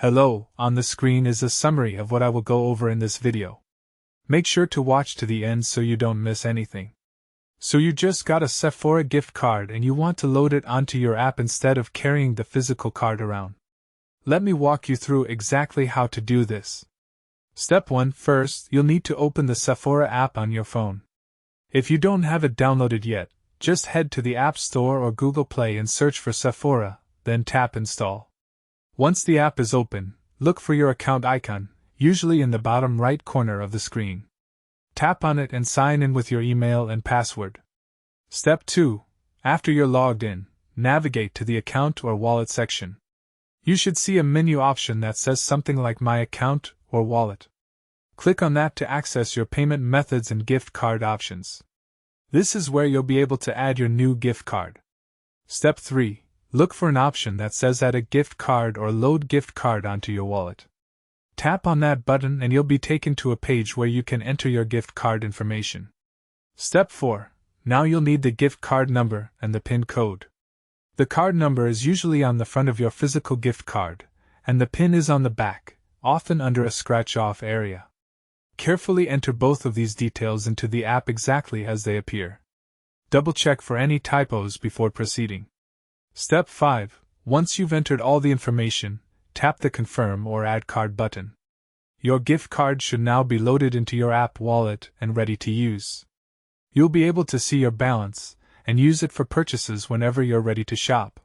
Hello, on the screen is a summary of what I will go over in this video. Make sure to watch to the end so you don't miss anything. So you just got a Sephora gift card and you want to load it onto your app instead of carrying the physical card around. Let me walk you through exactly how to do this. Step 1. First, you'll need to open the Sephora app on your phone. If you don't have it downloaded yet, just head to the App Store or Google Play and search for Sephora, then tap Install. Once the app is open, look for your account icon, usually in the bottom right corner of the screen. Tap on it and sign in with your email and password. Step 2. After you're logged in, navigate to the Account or Wallet section. You should see a menu option that says something like My Account or Wallet. Click on that to access your payment methods and gift card options. This is where you'll be able to add your new gift card. Step 3. Look for an option that says Add a gift card or Load gift card onto your wallet. Tap on that button and you'll be taken to a page where you can enter your gift card information. Step 4. Now you'll need the gift card number and the PIN code. The card number is usually on the front of your physical gift card, and the PIN is on the back, often under a scratch-off area. Carefully enter both of these details into the app exactly as they appear. Double-check for any typos before proceeding. Step 5. Once you've entered all the information, tap the Confirm or Add Card button. Your gift card should now be loaded into your app wallet and ready to use. You'll be able to see your balance and use it for purchases whenever you're ready to shop.